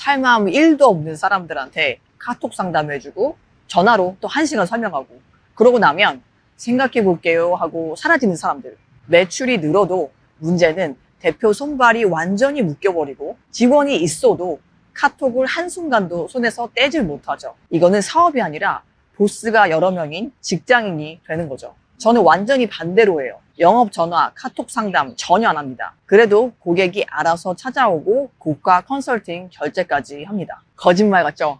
할 마음 1도 없는 사람들한테 카톡 상담해주고 전화로 또 1시간 설명하고 그러고 나면 생각해 볼게요 하고 사라지는 사람들. 매출이 늘어도 문제는 대표 손발이 완전히 묶여버리고 직원이 있어도 카톡을 한순간도 손에서 떼질 못하죠. 이거는 사업이 아니라 보스가 여러 명인 직장인이 되는 거죠. 저는 완전히 반대로 해요. 영업 전화, 카톡 상담 전혀 안 합니다. 그래도 고객이 알아서 찾아오고 고가 컨설팅 결제까지 합니다. 거짓말 같죠?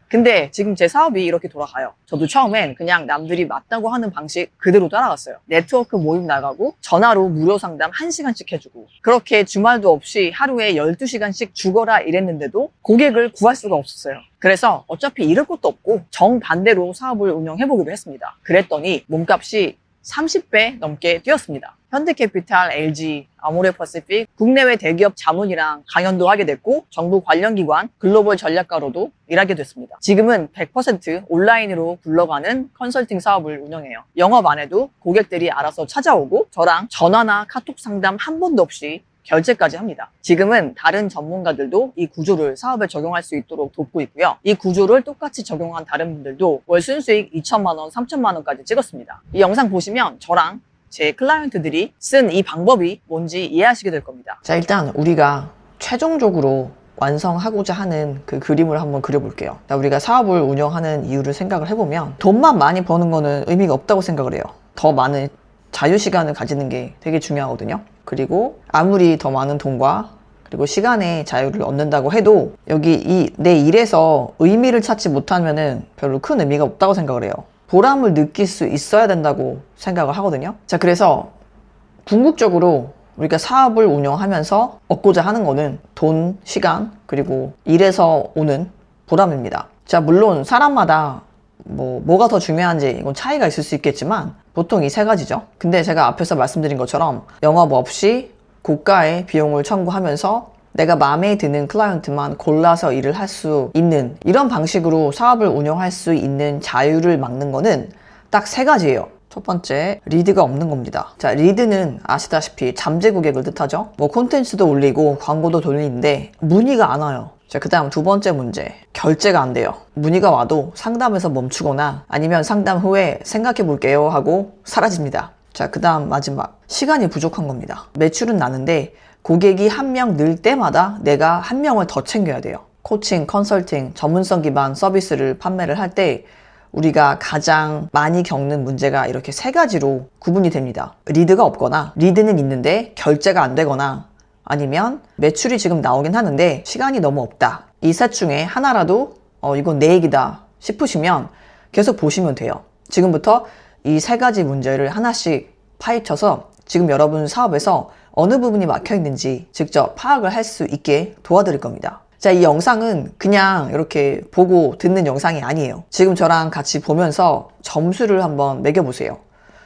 근데 지금 제 사업이 이렇게 돌아가요. 저도 처음엔 그냥 남들이 맞다고 하는 방식 그대로 따라갔어요. 네트워크 모임 나가고 전화로 무료 상담 1시간씩 해주고 그렇게 주말도 없이 하루에 12시간씩 죽어라 이랬는데도 고객을 구할 수가 없었어요. 그래서 어차피 잃을 것도 없고 정반대로 사업을 운영해보기로 했습니다. 그랬더니 몸값이 30배 넘게 뛰었습니다. 현대캐피탈, LG, 아모레퍼시픽, 국내외 대기업 자문이랑 강연도 하게 됐고 정부 관련 기관, 글로벌 전략가로도 일하게 됐습니다. 지금은 100% 온라인으로 굴러가는 컨설팅 사업을 운영해요. 영업 안 해도 고객들이 알아서 찾아오고 저랑 전화나 카톡 상담 한 번도 없이 결제까지 합니다. 지금은 다른 전문가들도 이 구조를 사업에 적용할 수 있도록 돕고 있고요. 이 구조를 똑같이 적용한 다른 분들도 월 순수익 2천만 원, 3천만 원까지 찍었습니다. 이 영상 보시면 저랑 제 클라이언트들이 쓴 이 방법이 뭔지 이해하시게 될 겁니다. 자, 일단 우리가 최종적으로 완성하고자 하는 그 그림을 한번 그려볼게요. 자, 우리가 사업을 운영하는 이유를 생각을 해보면 돈만 많이 버는 거는 의미가 없다고 생각을 해요. 더 많은 자유시간을 가지는 게 되게 중요하거든요. 그리고 아무리 더 많은 돈과 그리고 시간의 자유를 얻는다고 해도 여기 내 일에서 의미를 찾지 못하면은 별로 큰 의미가 없다고 생각을 해요. 보람을 느낄 수 있어야 된다고 생각을 하거든요. 자, 그래서 궁극적으로 우리가 사업을 운영하면서 얻고자 하는 거는 돈, 시간, 그리고 일에서 오는 보람입니다. 자, 물론 사람마다 뭐가 더 중요한지 이건 차이가 있을 수 있겠지만 보통 이 세 가지죠. 근데 제가 앞에서 말씀드린 것처럼 영업 없이 고가의 비용을 청구하면서 내가 마음에 드는 클라이언트만 골라서 일을 할 수 있는 이런 방식으로 사업을 운영할 수 있는 자유를 막는 거는 딱 세 가지예요. 첫 번째, 리드가 없는 겁니다. 자, 리드는 아시다시피 잠재 고객을 뜻하죠. 콘텐츠도 올리고 광고도 돌리는데 문의가 안 와요. 자, 그 다음 두 번째 문제, 결제가 안 돼요. 문의가 와도 상담에서 멈추거나 아니면 상담 후에 생각해 볼게요 하고 사라집니다. 자, 그 다음 마지막, 시간이 부족한 겁니다. 매출은 나는데 고객이 한 명 늘 때마다 내가 한 명을 더 챙겨야 돼요. 코칭, 컨설팅, 전문성 기반 서비스를 판매를 할 때 우리가 가장 많이 겪는 문제가 이렇게 세 가지로 구분이 됩니다. 리드가 없거나, 리드는 있는데 결제가 안 되거나, 아니면 매출이 지금 나오긴 하는데 시간이 너무 없다. 이 셋 중에 하나라도 이건 내 얘기다 싶으시면 계속 보시면 돼요. 지금부터 이 세 가지 문제를 하나씩 파헤쳐서 지금 여러분 사업에서 어느 부분이 막혀 있는지 직접 파악을 할 수 있게 도와드릴 겁니다. 자, 이 영상은 그냥 이렇게 보고 듣는 영상이 아니에요. 지금 저랑 같이 보면서 점수를 한번 매겨보세요.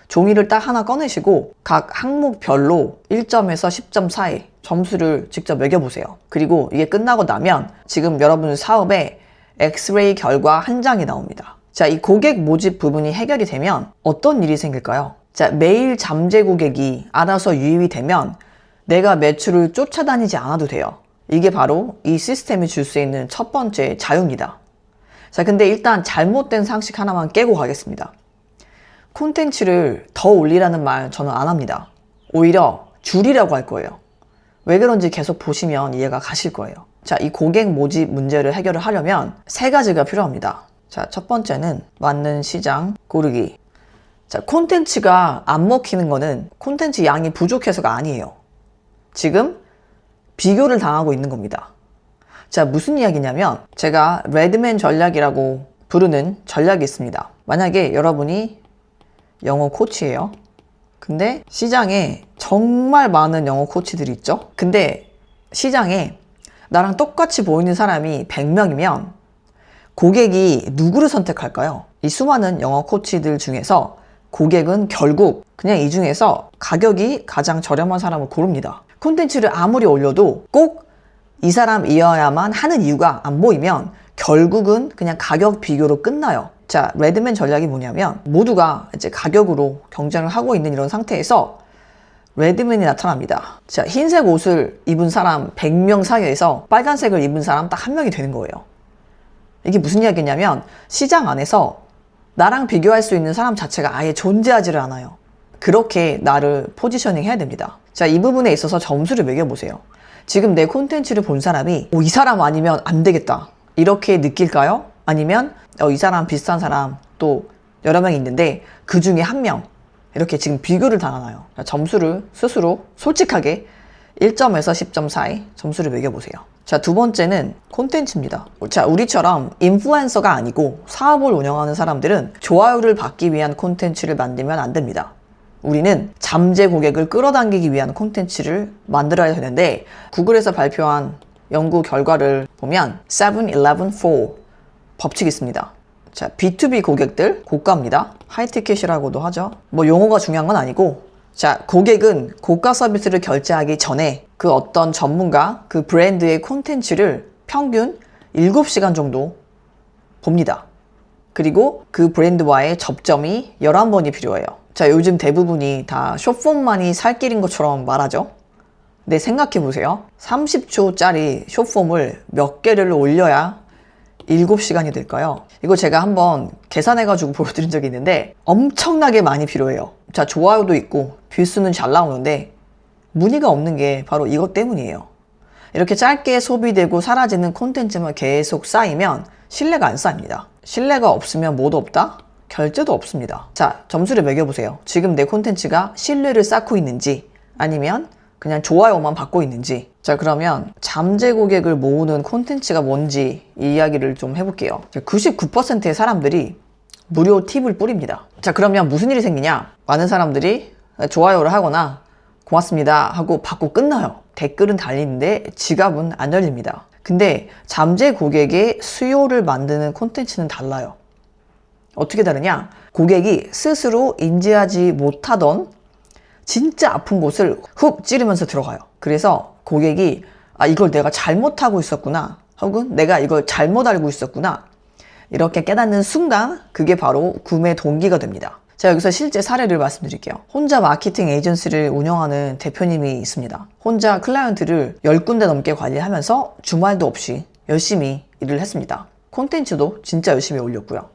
종이를 딱 하나 꺼내시고 각 항목별로 1점에서 10점 사이 점수를 직접 매겨보세요. 그리고 이게 끝나고 나면 지금 여러분 사업에 엑스레이 결과 한 장이 나옵니다. 자, 이 고객 모집 부분이 해결이 되면 어떤 일이 생길까요? 자, 매일 잠재 고객이 알아서 유입이 되면 내가 매출을 쫓아다니지 않아도 돼요. 이게 바로 이 시스템이 줄 수 있는 첫 번째 자유입니다. 자, 근데 일단 잘못된 상식 하나만 깨고 가겠습니다. 콘텐츠를 더 올리라는 말 저는 안 합니다. 오히려 줄이라고 할 거예요. 왜 그런지 계속 보시면 이해가 가실 거예요. 자, 이 고객 모집 문제를 해결을 하려면 세 가지가 필요합니다. 자, 첫 번째는 맞는 시장 고르기. 자, 콘텐츠가 안 먹히는 거는 콘텐츠 양이 부족해서가 아니에요. 지금 비교를 당하고 있는 겁니다. 자, 무슨 이야기냐면 제가 레드맨 전략이라고 부르는 전략이 있습니다. 만약에 여러분이 영어 코치예요. 근데 시장에 정말 많은 영어 코치들이 있죠. 근데 시장에 나랑 똑같이 보이는 사람이 100명이면 고객이 누구를 선택할까요? 이 수많은 영어 코치들 중에서 고객은 결국 그냥 이 중에서 가격이 가장 저렴한 사람을 고릅니다. 콘텐츠를 아무리 올려도 꼭 이 사람이어야만 하는 이유가 안 보이면 결국은 그냥 가격 비교로 끝나요. 자, 레드맨 전략이 뭐냐면 모두가 이제 가격으로 경쟁을 하고 있는 이런 상태에서 레드맨이 나타납니다. 자, 흰색 옷을 입은 사람 100명 사이에서 빨간색을 입은 사람 딱 한 명이 되는 거예요. 이게 무슨 이야기냐면 시장 안에서 나랑 비교할 수 있는 사람 자체가 아예 존재하지를 않아요. 그렇게 나를 포지셔닝 해야 됩니다. 자, 이 부분에 있어서 점수를 매겨보세요. 지금 내 콘텐츠를 본 사람이 이 사람 아니면 안 되겠다 이렇게 느낄까요? 아니면 이 사람 비슷한 사람 또 여러 명이 있는데 그 중에 한 명 이렇게 지금 비교를 당하나요? 자, 점수를 스스로 솔직하게 1점에서 10점 사이 점수를 매겨보세요. 자, 두 번째는 콘텐츠입니다. 자, 우리처럼 인플루엔서가 아니고 사업을 운영하는 사람들은 좋아요를 받기 위한 콘텐츠를 만들면 안 됩니다. 우리는 잠재 고객을 끌어당기기 위한 콘텐츠를 만들어야 되는데 구글에서 발표한 연구 결과를 보면 7-11-4 법칙이 있습니다. 자, B2B 고객들 고가입니다. 하이티켓이라고도 하죠. 뭐 용어가 중요한 건 아니고 자, 고객은 고가 서비스를 결제하기 전에 그 어떤 전문가, 그 브랜드의 콘텐츠를 평균 7시간 정도 봅니다. 그리고 그 브랜드와의 접점이 11번이 필요해요. 자, 요즘 대부분이 다 숏폼만이 살 길인 것처럼 말하죠. 근데 생각해 보세요. 30초짜리 숏폼을 몇 개를 올려야 7시간이 될까요? 이거 제가 한번 계산해가지고 보여드린 적이 있는데 엄청나게 많이 필요해요. 자, 좋아요도 있고 뷰수는 잘 나오는데 문의가 없는 게 바로 이것 때문이에요. 이렇게 짧게 소비되고 사라지는 콘텐츠만 계속 쌓이면 신뢰가 안 쌓입니다. 신뢰가 없으면 뭐도 없다? 결제도 없습니다. 자, 점수를 매겨보세요. 지금 내 콘텐츠가 신뢰를 쌓고 있는지 아니면 그냥 좋아요만 받고 있는지. 자, 그러면 잠재 고객을 모으는 콘텐츠가 뭔지 이 이야기를 좀 해볼게요. 99%의 사람들이 무료 팁을 뿌립니다. 자, 그러면 무슨 일이 생기냐? 많은 사람들이 좋아요를 하거나 고맙습니다 하고 받고 끝나요. 댓글은 달리는데 지갑은 안 열립니다. 근데 잠재 고객의 수요를 만드는 콘텐츠는 달라요. 어떻게 다르냐? 고객이 스스로 인지하지 못하던 진짜 아픈 곳을 훅 찌르면서 들어가요. 그래서 고객이 이걸 내가 잘못하고 있었구나 혹은 내가 이걸 잘못 알고 있었구나 이렇게 깨닫는 순간 그게 바로 구매 동기가 됩니다. 자, 여기서 실제 사례를 말씀드릴게요. 혼자 마케팅 에이전시를 운영하는 대표님이 있습니다. 혼자 클라이언트를 10군데 넘게 관리하면서 주말도 없이 열심히 일을 했습니다. 콘텐츠도 진짜 열심히 올렸고요.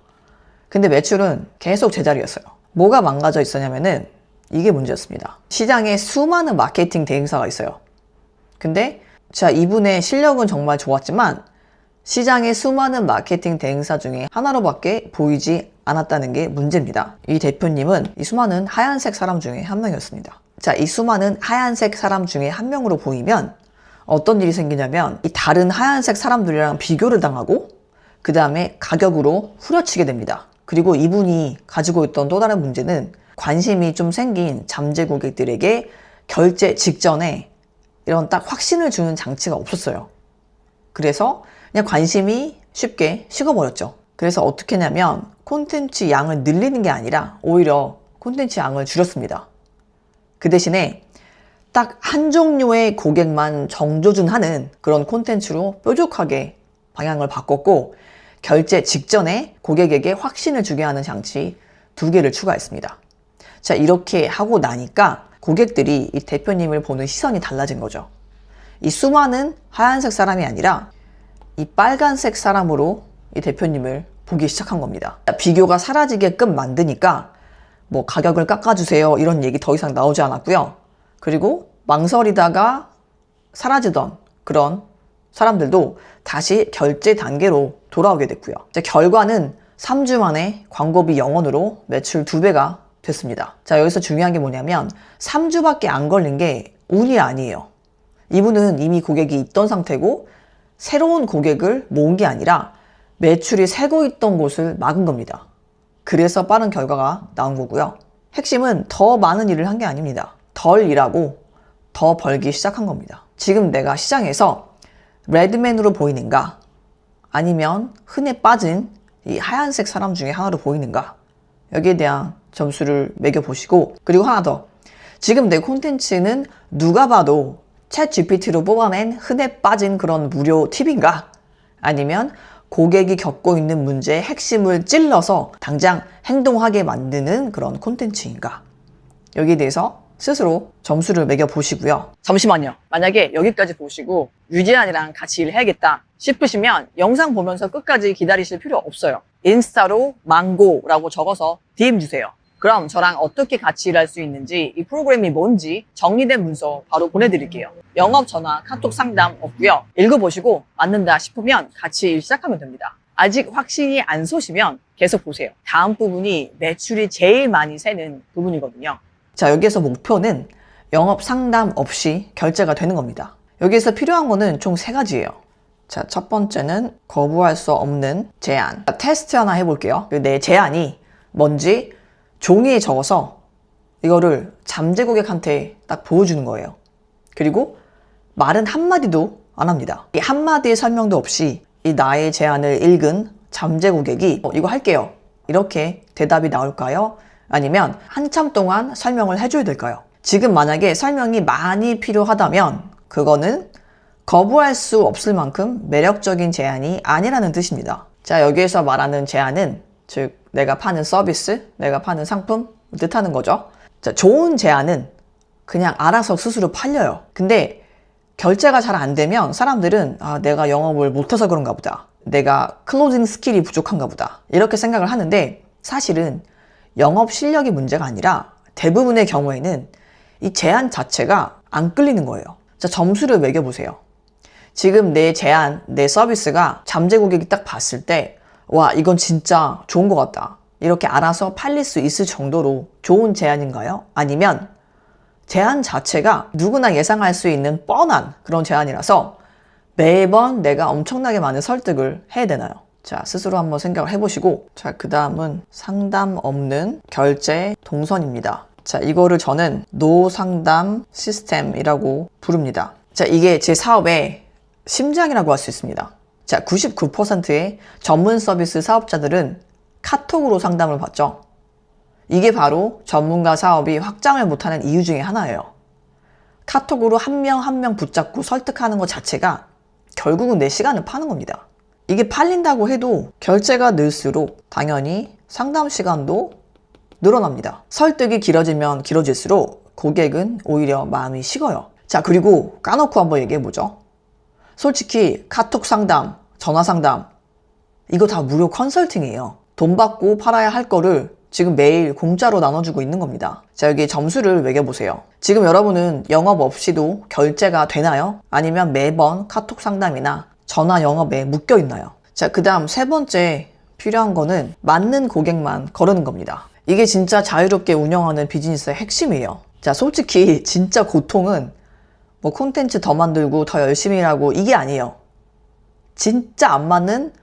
근데 매출은 계속 제자리였어요. 뭐가 망가져 있었냐면은 이게 문제였습니다. 시장에 수많은 마케팅 대행사가 있어요. 근데 자, 이분의 실력은 정말 좋았지만 시장의 수많은 마케팅 대행사 중에 하나로밖에 보이지 않았다는 게 문제입니다. 이 대표님은 이 수많은 하얀색 사람 중에 한 명이었습니다. 자, 이 수많은 하얀색 사람 중에 한 명으로 보이면 어떤 일이 생기냐면 이 다른 하얀색 사람들이랑 비교를 당하고 그 다음에 가격으로 후려치게 됩니다. 그리고 이분이 가지고 있던 또 다른 문제는 관심이 좀 생긴 잠재 고객들에게 결제 직전에 이런 딱 확신을 주는 장치가 없었어요. 그래서 그냥 관심이 쉽게 식어버렸죠. 그래서 어떻게 했냐면 콘텐츠 양을 늘리는 게 아니라 오히려 콘텐츠 양을 줄였습니다. 그 대신에 딱 한 종류의 고객만 정조준하는 그런 콘텐츠로 뾰족하게 방향을 바꿨고 결제 직전에 고객에게 확신을 주게 하는 장치 2개를 추가했습니다. 자, 이렇게 하고 나니까 고객들이 이 대표님을 보는 시선이 달라진 거죠. 이 수많은 하얀색 사람이 아니라 이 빨간색 사람으로 이 대표님을 보기 시작한 겁니다. 비교가 사라지게끔 만드니까 뭐 가격을 깎아주세요 이런 얘기 더 이상 나오지 않았고요. 그리고 망설이다가 사라지던 그런 사람들도 다시 결제 단계로 돌아오게 됐고요. 결과는 3주 만에 광고비 0원으로 매출 2배가 됐습니다. 자, 여기서 중요한 게 뭐냐면 3주밖에 안 걸린 게 운이 아니에요. 이분은 이미 고객이 있던 상태고 새로운 고객을 모은 게 아니라 매출이 새고 있던 곳을 막은 겁니다. 그래서 빠른 결과가 나온 거고요. 핵심은 더 많은 일을 한 게 아닙니다. 덜 일하고 더 벌기 시작한 겁니다. 지금 내가 시장에서 레드맨으로 보이는가 아니면 흔해 빠진 이 하얀색 사람 중에 하나로 보이는가 여기에 대한 점수를 매겨보시고 그리고 하나 더 지금 내 콘텐츠는 누가 봐도 챗 GPT로 뽑아낸 흔해 빠진 그런 무료 팁인가 아니면 고객이 겪고 있는 문제의 핵심을 찔러서 당장 행동하게 만드는 그런 콘텐츠인가 여기에 대해서 스스로 점수를 매겨 보시고요. 잠시만요. 만약에 여기까지 보시고 유재한이랑 같이 일해야겠다 싶으시면 영상 보면서 끝까지 기다리실 필요 없어요. 인스타로 망고라고 적어서 DM 주세요. 그럼 저랑 어떻게 같이 일할 수 있는지, 이 프로그램이 뭔지 정리된 문서 바로 보내드릴게요. 영업 전화, 카톡 상담 없고요. 읽어보시고 맞는다 싶으면 같이 일 시작하면 됩니다. 아직 확신이 안 쏘시면 계속 보세요. 다음 부분이 매출이 제일 많이 새는 부분이거든요. 자, 여기에서 목표는 영업 상담 없이 결제가 되는 겁니다. 여기에서 필요한 거는 총 3가지예요. 자, 첫 번째는 거부할 수 없는 제안. 자, 테스트 하나 해볼게요. 내 제안이 뭔지 종이에 적어서 이거를 잠재 고객한테 딱 보여주는 거예요. 그리고 말은 한마디도 안 합니다. 이 한마디의 설명도 없이 이 나의 제안을 읽은 잠재 고객이 이거 할게요. 이렇게 대답이 나올까요? 아니면 한참 동안 설명을 해줘야 될까요? 지금 만약에 설명이 많이 필요하다면 그거는 거부할 수 없을 만큼 매력적인 제안이 아니라는 뜻입니다. 자, 여기에서 말하는 제안은 즉 내가 파는 서비스, 내가 파는 상품 뜻하는 거죠. 자, 좋은 제안은 그냥 알아서 스스로 팔려요. 근데 결제가 잘 안 되면 사람들은 내가 영업을 못해서 그런가 보다. 내가 클로징 스킬이 부족한가 보다. 이렇게 생각을 하는데 사실은 영업 실력이 문제가 아니라 대부분의 경우에는 이 제안 자체가 안 끌리는 거예요. 자, 점수를 매겨보세요. 지금 내 제안, 내 서비스가 잠재 고객이 딱 봤을 때 와, 이건 진짜 좋은 것 같다. 이렇게 알아서 팔릴 수 있을 정도로 좋은 제안인가요? 아니면 제안 자체가 누구나 예상할 수 있는 뻔한 그런 제안이라서 매번 내가 엄청나게 많은 설득을 해야 되나요? 자, 스스로 한번 생각을 해보시고, 자, 그 다음은 상담 없는 결제 동선입니다. 자, 이거를 저는 노상담 시스템이라고 부릅니다. 자, 이게 제 사업의 심장이라고 할 수 있습니다. 자, 99%의 전문 서비스 사업자들은 카톡으로 상담을 받죠. 이게 바로 전문가 사업이 확장을 못하는 이유 중에 하나예요. 카톡으로 한 명 한 명 붙잡고 설득하는 것 자체가 결국은 내 시간을 파는 겁니다. 이게 팔린다고 해도 결제가 늘수록 당연히 상담 시간도 늘어납니다. 설득이 길어지면 길어질수록 고객은 오히려 마음이 식어요. 자, 그리고 까놓고 한번 얘기해보죠. 솔직히 카톡 상담, 전화 상담 이거 다 무료 컨설팅이에요. 돈 받고 팔아야 할 거를 지금 매일 공짜로 나눠주고 있는 겁니다. 자, 여기 점수를 매겨보세요. 지금 여러분은 영업 없이도 결제가 되나요? 아니면 매번 카톡 상담이나 전화 영업에 묶여 있나요? 자, 그 다음 3번째 필요한 거는 맞는 고객만 거르는 겁니다. 이게 진짜 자유롭게 운영하는 비즈니스의 핵심이에요. 자, 솔직히 진짜 고통은 뭐 콘텐츠 더 만들고 더 열심히 일하고 이게 아니에요. 진짜 안 맞는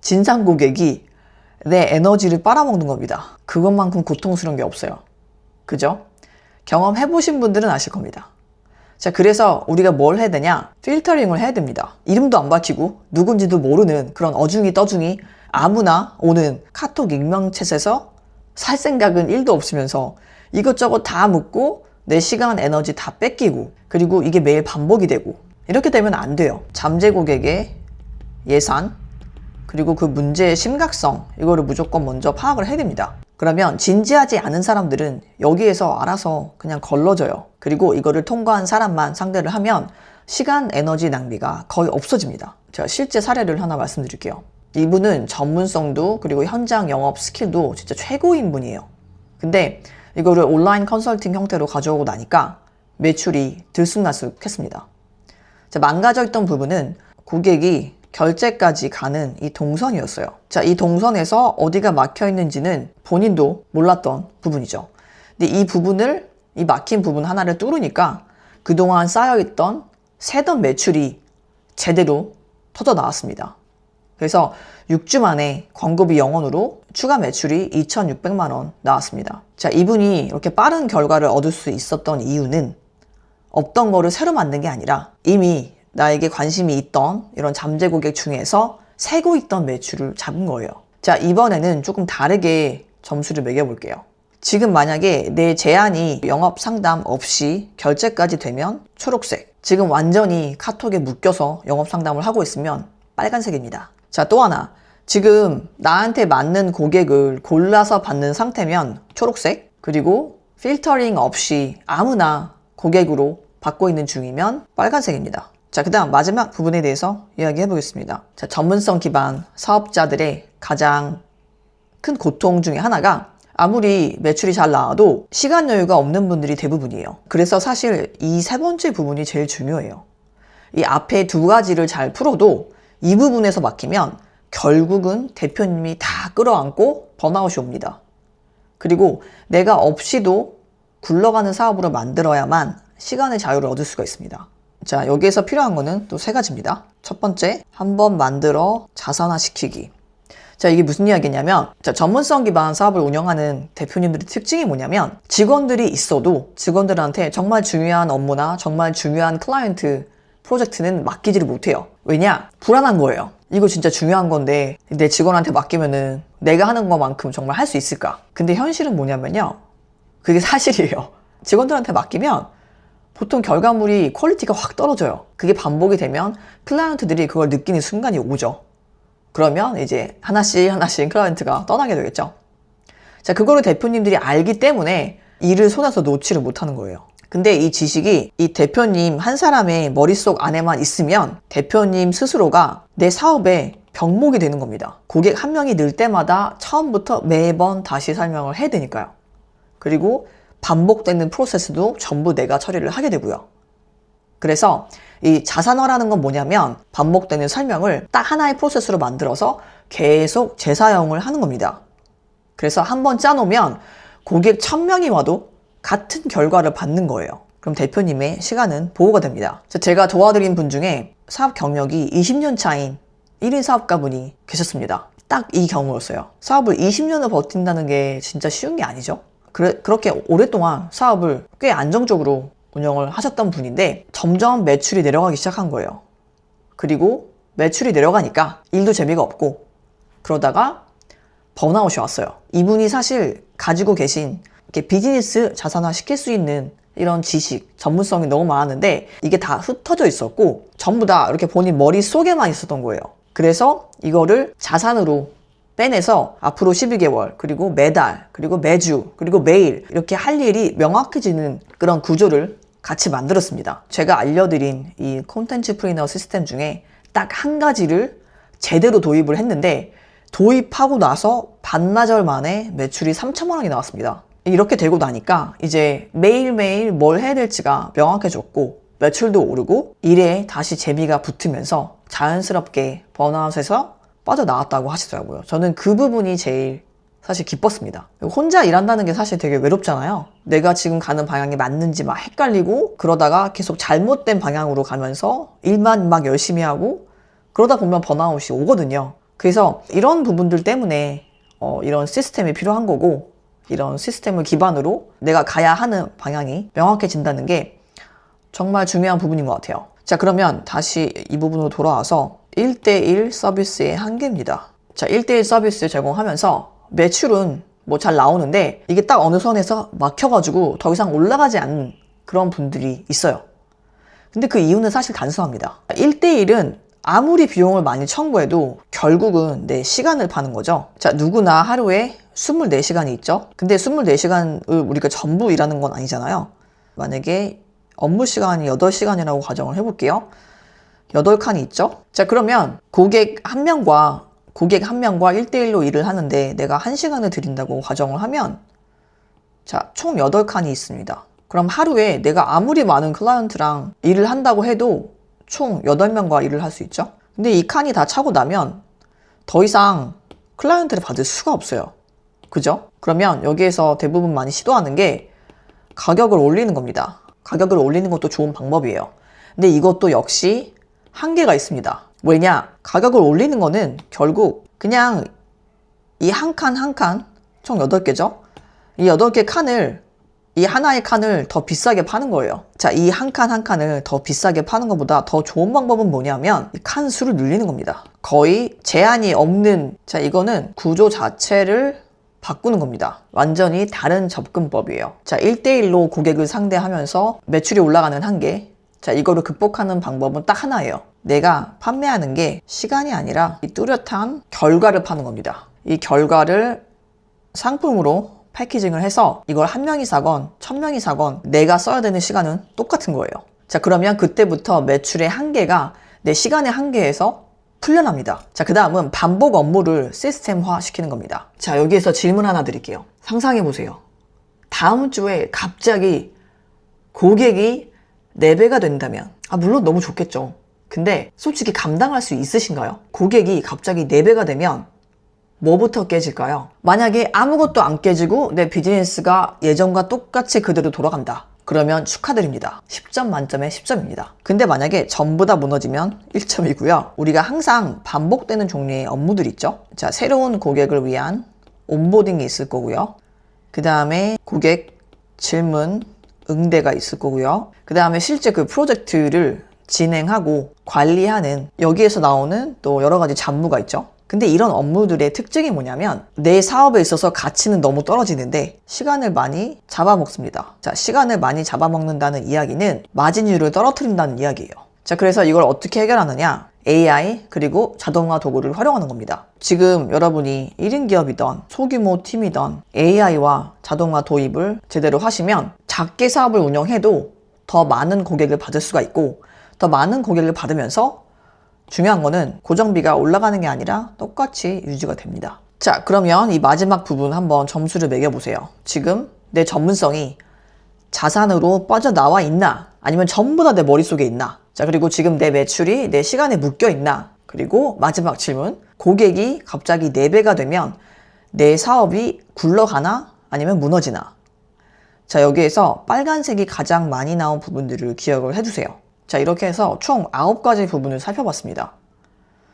진상 고객이 내 에너지를 빨아먹는 겁니다. 그것만큼 고통스러운 게 없어요. 그죠? 경험해보신 분들은 아실 겁니다. 자, 그래서 우리가 뭘 해야 되냐? 필터링을 해야 됩니다. 이름도 안 밝히고 누군지도 모르는 그런 어중이 떠중이 아무나 오는 카톡 익명챗에서 살 생각은 1도 없으면서 이것저것 다 묻고 내 시간, 에너지 다 뺏기고 그리고 이게 매일 반복이 되고 이렇게 되면 안 돼요. 잠재 고객의 예산 그리고 그 문제의 심각성 이거를 무조건 먼저 파악을 해야 됩니다. 그러면 진지하지 않은 사람들은 여기에서 알아서 그냥 걸러져요. 그리고 이거를 통과한 사람만 상대를 하면 시간, 에너지 낭비가 거의 없어집니다. 제가 실제 사례를 하나 말씀드릴게요. 이분은 전문성도 그리고 현장 영업 스킬도 진짜 최고인 분이에요. 근데 이거를 온라인 컨설팅 형태로 가져오고 나니까 매출이 들쑥날쑥했습니다. 자, 망가져 있던 부분은 고객이 결제까지 가는 이 동선이었어요. 자, 이 동선에서 어디가 막혀 있는지는 본인도 몰랐던 부분이죠. 근데 이 막힌 부분 하나를 뚫으니까 그동안 쌓여있던 새던 매출이 제대로 터져 나왔습니다. 그래서 6주 만에 광고비 0원으로 추가 매출이 2,600만 원 나왔습니다. 자, 이분이 이렇게 빠른 결과를 얻을 수 있었던 이유는 없던 거를 새로 만든 게 아니라 이미 나에게 관심이 있던 이런 잠재 고객 중에서 새고 있던 매출을 잡은 거예요. 자, 이번에는 조금 다르게 점수를 매겨볼게요. 지금 만약에 내 제안이 영업 상담 없이 결제까지 되면 초록색. 지금 완전히 카톡에 묶여서 영업 상담을 하고 있으면 빨간색입니다. 자, 또 하나. 지금 나한테 맞는 고객을 골라서 받는 상태면 초록색. 그리고 필터링 없이 아무나 고객으로 받고 있는 중이면 빨간색입니다. 자, 그 다음 마지막 부분에 대해서 이야기해 보겠습니다. 자, 전문성 기반 사업자들의 가장 큰 고통 중에 하나가 아무리 매출이 잘 나와도 시간 여유가 없는 분들이 대부분이에요. 그래서 사실 이 세 번째 부분이 제일 중요해요. 이 앞에 두 가지를 잘 풀어도 이 부분에서 막히면 결국은 대표님이 다 끌어안고 번아웃이 옵니다. 그리고 내가 없이도 굴러가는 사업으로 만들어야만 시간의 자유를 얻을 수가 있습니다. 자, 여기에서 필요한 거는 또 세 가지입니다. 첫 번째, 한번 만들어 자산화시키기. 자, 이게 무슨 이야기냐면, 자, 전문성 기반 사업을 운영하는 대표님들의 특징이 뭐냐면, 직원들이 있어도 직원들한테 정말 중요한 업무나 정말 중요한 클라이언트 프로젝트는 맡기지를 못해요. 왜냐? 불안한 거예요. 이거 진짜 중요한 건데 내 직원한테 맡기면은 내가 하는 것만큼 정말 할 수 있을까? 근데 현실은 뭐냐면요, 그게 사실이에요. 직원들한테 맡기면 보통 결과물이 퀄리티가 확 떨어져요. 그게 반복이 되면 클라이언트들이 그걸 느끼는 순간이 오죠. 그러면 이제 하나씩 클라이언트가 떠나게 되겠죠. 자, 그거를 대표님들이 알기 때문에 일을 손에서 놓지를 못하는 거예요. 근데 이 지식이 이 대표님 한 사람의 머릿속 안에만 있으면 대표님 스스로가 내 사업의 병목이 되는 겁니다. 고객 한 명이 늘 때마다 처음부터 매번 다시 설명을 해야 되니까요. 그리고 반복되는 프로세스도 전부 내가 처리를 하게 되고요. 그래서 이 자산화라는 건 뭐냐면 반복되는 설명을 딱 하나의 프로세스로 만들어서 계속 재사용을 하는 겁니다. 그래서 한번 짜놓으면 고객 1000명이 와도 같은 결과를 받는 거예요. 그럼 대표님의 시간은 보호가 됩니다. 제가 도와드린 분 중에 사업 경력이 20년 차인 1인 사업가분이 계셨습니다. 딱 이 경우였어요. 사업을 20년을 버틴다는 게 진짜 쉬운 게 아니죠. 그렇게 오랫동안 사업을 꽤 안정적으로 운영을 하셨던 분인데 점점 매출이 내려가기 시작한 거예요. 그리고 매출이 내려가니까 일도 재미가 없고 그러다가 번아웃이 왔어요. 이분이 사실 가지고 계신 이렇게 비즈니스 자산화 시킬 수 있는 이런 지식, 전문성이 너무 많았는데 이게 다 흩어져 있었고 전부 다 이렇게 본인 머릿속에만 있었던 거예요. 그래서 이거를 자산으로 빼내서 앞으로 12개월, 그리고 매달, 그리고 매주, 그리고 매일 이렇게 할 일이 명확해지는 그런 구조를 같이 만들었습니다. 제가 알려드린 이 콘텐츠 프리너 시스템 중에 딱 한 가지를 제대로 도입을 했는데 도입하고 나서 반나절 만에 매출이 3천만 원이 나왔습니다. 이렇게 되고 나니까 이제 매일매일 뭘 해야 될지가 명확해졌고 매출도 오르고 일에 다시 재미가 붙으면서 자연스럽게 번아웃에서 빠져나왔다고 하시더라고요. 저는 그 부분이 제일 사실 기뻤습니다. 혼자 일한다는 게 사실 되게 외롭잖아요. 내가 지금 가는 방향이 맞는지 막 헷갈리고 그러다가 계속 잘못된 방향으로 가면서 일만 막 열심히 하고 그러다 보면 번아웃이 오거든요. 그래서 이런 부분들 때문에 이런 시스템이 필요한 거고 이런 시스템을 기반으로 내가 가야 하는 방향이 명확해진다는 게 정말 중요한 부분인 것 같아요. 자, 그러면 다시 이 부분으로 돌아와서 1대1 서비스의 한계입니다. 자, 1대1 서비스 제공하면서 매출은 뭐 잘 나오는데 이게 딱 어느 선에서 막혀가지고 더 이상 올라가지 않는 그런 분들이 있어요. 근데 그 이유는 사실 단순합니다. 1대1은 아무리 비용을 많이 청구해도 결국은 내 시간을 파는 거죠. 자, 누구나 하루에 24시간이 있죠. 근데 24시간을 우리가 전부 일하는 건 아니잖아요. 만약에 업무 시간이 8시간이라고 가정을 해볼게요. 8칸이 있죠. 자, 그러면 고객 한 명과 1대1로 일을 하는데 내가 1시간을 드린다고 가정을 하면 자, 총 8칸이 있습니다. 그럼 하루에 내가 아무리 많은 클라이언트랑 일을 한다고 해도 총 8명과 일을 할 수 있죠. 근데 이 칸이 다 차고 나면 더 이상 클라이언트를 받을 수가 없어요. 그죠? 그러면 여기에서 대부분 많이 시도하는 게 가격을 올리는 겁니다. 가격을 올리는 것도 좋은 방법이에요. 근데 이것도 역시 한계가 있습니다. 왜냐? 가격을 올리는 거는 결국 그냥 이 한 칸 한 칸, 총 8개죠? 이 8개 칸을, 이 하나의 칸을 더 비싸게 파는 거예요. 자, 이 한 칸 한 칸을 더 비싸게 파는 것보다 더 좋은 방법은 뭐냐면 이 칸 수를 늘리는 겁니다. 거의 제한이 없는, 자, 이거는 구조 자체를 바꾸는 겁니다. 완전히 다른 접근법이에요. 자, 1대1로 고객을 상대하면서 매출이 올라가는 한계. 자, 이거를 극복하는 방법은 딱 하나예요. 내가 판매하는 게 시간이 아니라 이 뚜렷한 결과를 파는 겁니다. 이 결과를 상품으로 패키징을 해서 이걸 1명이 사건 1000명이 사건 내가 써야 되는 시간은 똑같은 거예요. 자, 그러면 그때부터 매출의 한계가 내 시간의 한계에서 풀려납니다. 자, 그 다음은 반복 업무를 시스템화 시키는 겁니다. 자, 여기에서 질문 하나 드릴게요. 상상해 보세요. 다음 주에 갑자기 고객이 4배가 된다면, 물론 너무 좋겠죠. 근데 솔직히 감당할 수 있으신가요? 고객이 갑자기 4배가 되면 뭐부터 깨질까요? 만약에 아무것도 안 깨지고 내 비즈니스가 예전과 똑같이 그대로 돌아간다. 그러면 축하드립니다. 10점 만점에 10점입니다. 근데 만약에 전부 다 무너지면 1점이고요. 우리가 항상 반복되는 종류의 업무들 있죠? 자, 새로운 고객을 위한 온보딩이 있을 거고요. 그 다음에 고객 질문, 응대가 있을 거고요. 그 다음에 실제 그 프로젝트를 진행하고 관리하는 여기에서 나오는 또 여러 가지 잡무가 있죠. 근데 이런 업무들의 특징이 뭐냐면 내 사업에 있어서 가치는 너무 떨어지는데 시간을 많이 잡아먹습니다. 자, 시간을 많이 잡아먹는다는 이야기는 마진율을 떨어뜨린다는 이야기예요. 자, 그래서 이걸 어떻게 해결하느냐? AI 그리고 자동화 도구를 활용하는 겁니다. 지금 여러분이 1인 기업이던 소규모 팀이던 AI와 자동화 도입을 제대로 하시면 작게 사업을 운영해도 더 많은 고객을 받을 수가 있고 더 많은 고객을 받으면서 중요한 거는 고정비가 올라가는 게 아니라 똑같이 유지가 됩니다. 자, 그러면 이 마지막 부분 한번 점수를 매겨보세요. 지금 내 전문성이 자산으로 빠져나와 있나? 아니면 전부 다 내 머릿속에 있나? 자, 그리고 지금 내 매출이 내 시간에 묶여 있나? 그리고 마지막 질문, 고객이 갑자기 4배가 되면 내 사업이 굴러가나? 아니면 무너지나? 자, 여기에서 빨간색이 가장 많이 나온 부분들을 기억을 해두세요. 자, 이렇게 해서 총 9가지 부분을 살펴봤습니다.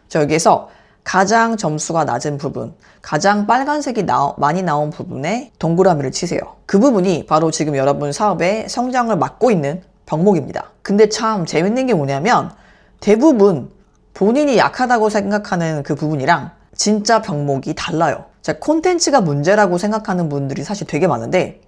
자, 여기에서 가장 점수가 낮은 부분, 가장 빨간색이 많이 나온 부분에 동그라미를 치세요. 그 부분이 바로 지금 여러분 사업의 성장을 막고 있는 병목입니다. 근데 참 재밌는 게 뭐냐면 대부분 본인이 약하다고 생각하는 그 부분이랑 진짜 병목이 달라요. 자, 콘텐츠가 문제라고 생각하는 분들이 사실 되게 많은데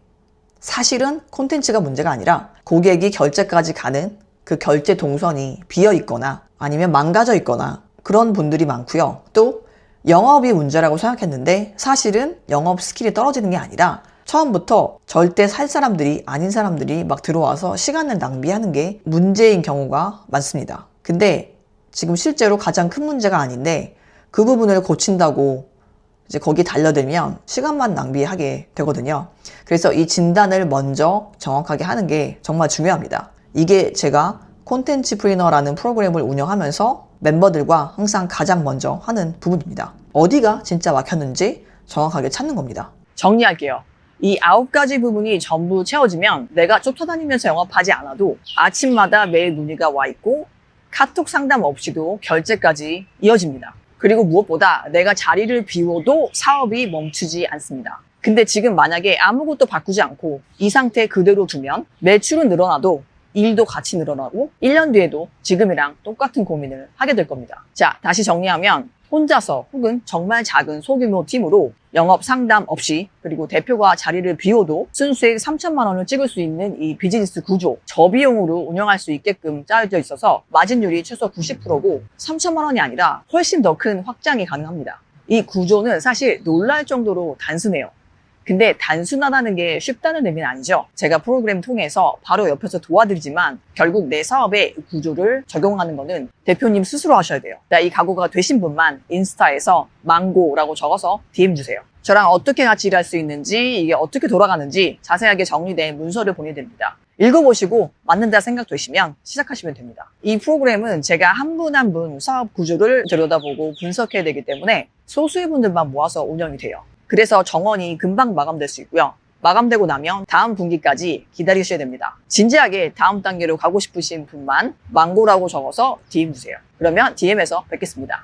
사실은 콘텐츠가 문제가 아니라 고객이 결제까지 가는 그 결제 동선이 비어 있거나 아니면 망가져 있거나 그런 분들이 많고요. 또 영업이 문제라고 생각했는데 사실은 영업 스킬이 떨어지는 게 아니라 처음부터 절대 살 사람들이 아닌 사람들이 막 들어와서 시간을 낭비하는 게 문제인 경우가 많습니다. 근데 지금 실제로 가장 큰 문제가 아닌데 그 부분을 고친다고 이제 거기 달려들면 시간만 낭비하게 되거든요. 그래서 이 진단을 먼저 정확하게 하는 게 정말 중요합니다. 이게 제가 콘텐츠 프리너라는 프로그램을 운영하면서 멤버들과 항상 가장 먼저 하는 부분입니다. 어디가 진짜 막혔는지 정확하게 찾는 겁니다. 정리할게요. 이 9가지 부분이 전부 채워지면 내가 쫓아다니면서 영업하지 않아도 아침마다 매일 문의가 와 있고 카톡 상담 없이도 결제까지 이어집니다. 그리고 무엇보다 내가 자리를 비워도 사업이 멈추지 않습니다. 근데 지금 만약에 아무것도 바꾸지 않고 이 상태 그대로 두면 매출은 늘어나도 일도 같이 늘어나고 1년 뒤에도 지금이랑 똑같은 고민을 하게 될 겁니다. 자, 다시 정리하면 혼자서 혹은 정말 작은 소규모 팀으로 영업 상담 없이 그리고 대표가 자리를 비워도 순수익 3천만 원을 찍을 수 있는 이 비즈니스 구조 저비용으로 운영할 수 있게끔 짜여져 있어서 마진율이 최소 90%고 3천만 원이 아니라 훨씬 더 큰 확장이 가능합니다. 이 구조는 사실 놀랄 정도로 단순해요. 근데 단순하다는 게 쉽다는 의미는 아니죠. 제가 프로그램 통해서 바로 옆에서 도와드리지만 결국 내 사업의 구조를 적용하는 거는 대표님 스스로 하셔야 돼요. 이 각오가 되신 분만 인스타에서 망고라고 적어서 DM 주세요. 저랑 어떻게 같이 일할 수 있는지 이게 어떻게 돌아가는지 자세하게 정리된 문서를 보내드립니다. 읽어보시고 맞는다 생각되시면 시작하시면 됩니다. 이 프로그램은 제가 한 분 한 분 사업 구조를 들여다보고 분석해야 되기 때문에 소수의 분들만 모아서 운영이 돼요. 그래서 정원이 금방 마감될 수 있고요. 마감되고 나면 다음 분기까지 기다리셔야 됩니다. 진지하게 다음 단계로 가고 싶으신 분만 망고라고 적어서 DM 주세요. 그러면 DM에서 뵙겠습니다.